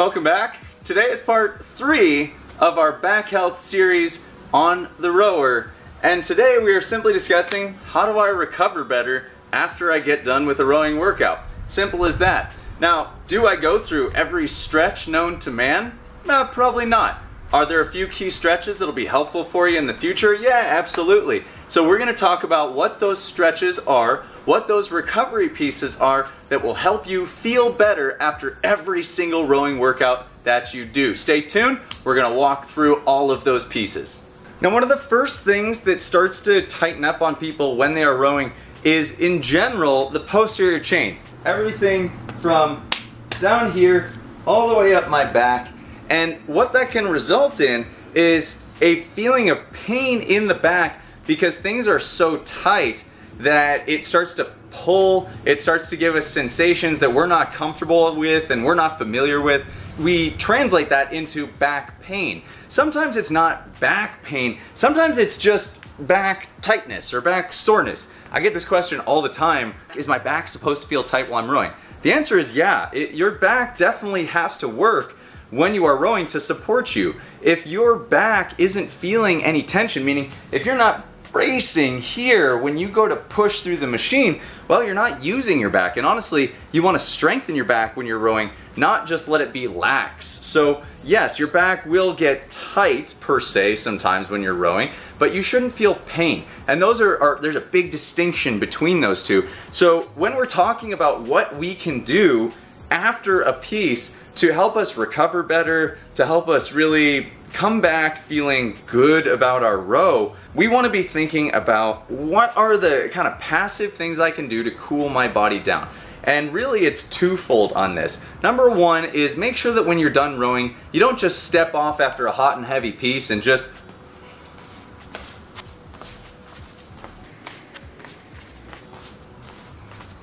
Welcome back. Today is part 3 of our back health series on the rower, and today we are simply discussing how do I recover better after I get done with a rowing workout. Simple as that. Now, do I go through every stretch known to man? No, probably not. Are there a few key stretches that'll be helpful for you in the future? Yeah, absolutely. So we're going to talk about what those stretches are, what those recovery pieces are that will help you feel better after every single rowing workout that you do. Stay tuned. We're going to walk through all of those pieces. Now, one of the first things that starts to tighten up on people when they are rowing is, in general, the posterior chain. Everything from down here all the way up my back. And what that can result in is a feeling of pain in the back because things are so tight that it starts to pull, it starts to give us sensations that we're not comfortable with and we're not familiar with. We translate that into back pain. Sometimes it's not back pain, sometimes it's just back tightness or back soreness. I get this question all the time, is my back supposed to feel tight while I'm rowing? The answer is yeah, your back definitely has to work when you are rowing to support you. If your back isn't feeling any tension, meaning if you're not bracing here when you go to push through the machine, well, you're not using your back. And honestly, you want to strengthen your back when you're rowing, not just let it be lax. So yes, your back will get tight per se sometimes when you're rowing, but you shouldn't feel pain. And those there's a big distinction between those two. So when we're talking about what we can do after a piece to help us recover better, to help us really come back feeling good about our row, we want to be thinking about what are the kind of passive things I can do to cool my body down. And really it's twofold on this. Number one is make sure that when you're done rowing, you don't just step off after a hot and heavy piece and just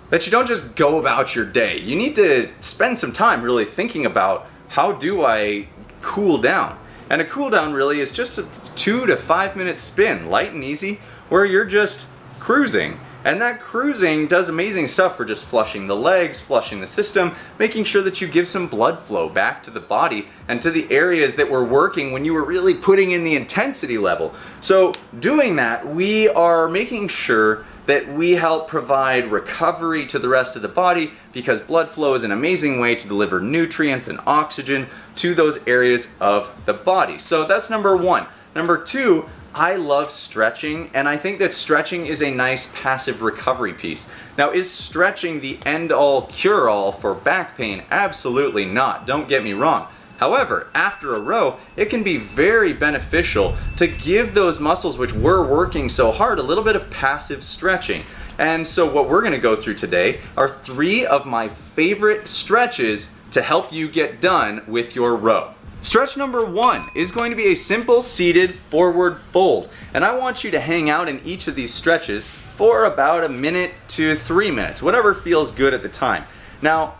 that you don't just go about your day. You need to spend some time really thinking about how do I cool down. And a cool down really is just a 2 to 5 minute spin, light and easy, where you're just cruising. And that cruising does amazing stuff for just flushing the legs, flushing the system, making sure that you give some blood flow back to the body and to the areas that were working when you were really putting in the intensity level. So doing that, we are making sure that we help provide recovery to the rest of the body because blood flow is an amazing way to deliver nutrients and oxygen to those areas of the body. So that's number one. Number two, I love stretching, and I think that stretching is a nice passive recovery piece. Now, is stretching the end-all cure-all for back pain? Absolutely not, don't get me wrong. However, after a row, it can be very beneficial to give those muscles which were working so hard a little bit of passive stretching. And so what we're going to go through today are 3 of my favorite stretches to help you get done with your row. Stretch number 1 is going to be a simple seated forward fold. And I want you to hang out in each of these stretches for about 1 minute to 3 minutes, whatever feels good at the time. Now,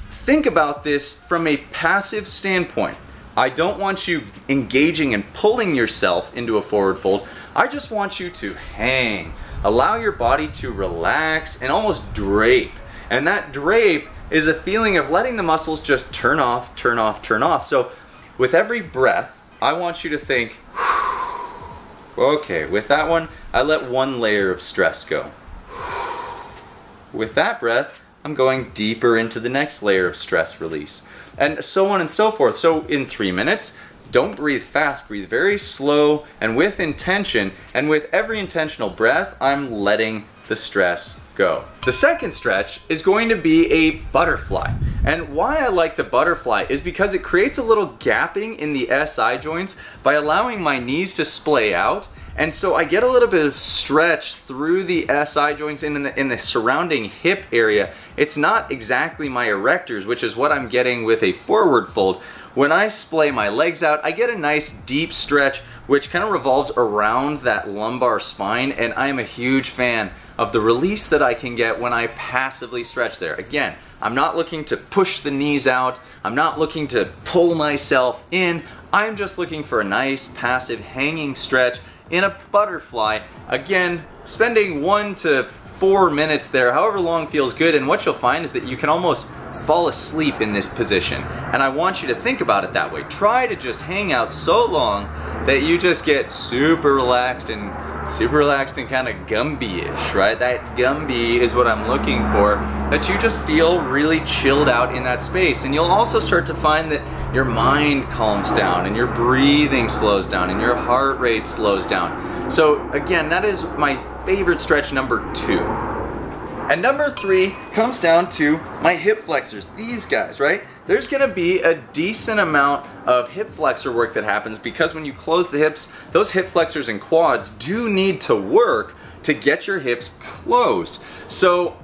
think about this from a passive standpoint. I don't want you engaging and pulling yourself into a forward fold. I just want you to hang. Allow your body to relax and almost drape. And that drape is a feeling of letting the muscles just turn off, turn off, turn off. So with every breath, I want you to think, okay, with that one, I let 1 layer of stress go. With that breath, I'm going deeper into the next layer of stress release. And so on and so forth. So in 3 minutes, don't breathe fast, breathe very slow and with intention. And with every intentional breath, I'm letting the stress go. The second stretch is going to be a butterfly. And why I like the butterfly is because it creates a little gapping in the SI joints by allowing my knees to splay out. And so I get a little bit of stretch through the SI joints and in the surrounding hip area. It's not exactly my erectors, which is what I'm getting with a forward fold. When I splay my legs out, I get a nice deep stretch which kind of revolves around that lumbar spine, and I am a huge fan of the release that I can get when I passively stretch there. Again, I'm not looking to push the knees out, I'm not looking to pull myself in, I'm just looking for a nice passive hanging stretch in a butterfly. Again, spending 1 to 4 minutes there, however long feels good, and what you'll find is that you can almost fall asleep in this position. And I want you to think about it that way. Try to just hang out so long that you just get super relaxed and kind of Gumby-ish, right? That Gumby is what I'm looking for, that you just feel really chilled out in that space. And you'll also start to find that your mind calms down and your breathing slows down and your heart rate slows down. So again, that is my favorite stretch number 2. And number 3 comes down to my hip flexors, these guys, right? There's gonna be a decent amount of hip flexor work that happens because when you close the hips, those hip flexors and quads do need to work to get your hips closed. So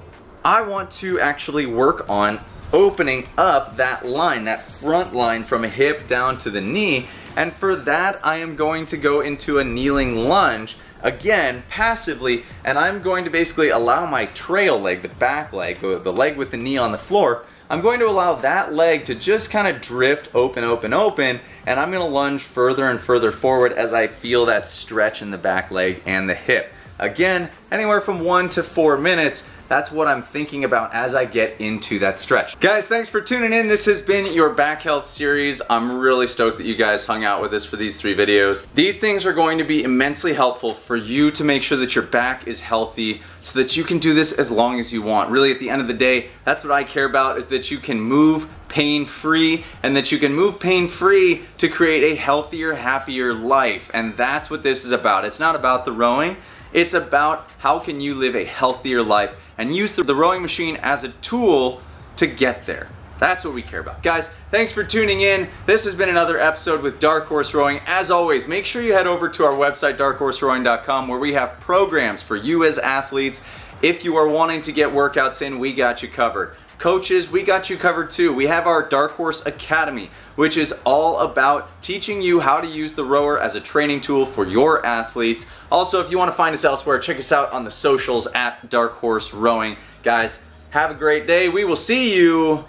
I want to actually work on opening up that line, that front line from a hip down to the knee. And for that, I am going to go into a kneeling lunge, again, passively, and I'm going to basically allow my trail leg, the back leg, the leg with the knee on the floor, I'm going to allow that leg to just kind of drift open, open, open, and I'm going to lunge further and further forward as I feel that stretch in the back leg and the hip. Again, anywhere from 1 to 4 minutes. That's what I'm thinking about as I get into that stretch. Guys, thanks for tuning in. This has been your back health series. I'm really stoked that you guys hung out with us for these 3 videos. These things are going to be immensely helpful for you to make sure that your back is healthy so that you can do this as long as you want. Really, at the end of the day, that's what I care about, is that you can move pain-free, and that you can move pain-free to create a healthier, happier life. And that's what this is about. It's not about the rowing. It's about how can you live a healthier life and use the rowing machine as a tool to get there. That's what we care about. Guys, thanks for tuning in. This has been another episode with Dark Horse Rowing. As always, make sure you head over to our website, darkhorserowing.com, where we have programs for you as athletes. If you are wanting to get workouts in, we got you covered. Coaches, we got you covered too. We have our Dark Horse Academy, which is all about teaching you how to use the rower as a training tool for your athletes. Also, if you want to find us elsewhere, check us out on the socials at Dark Horse Rowing. Guys, have a great day. We will see you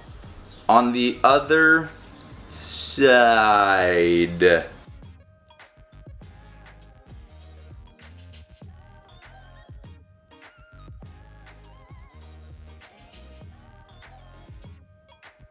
on the other side.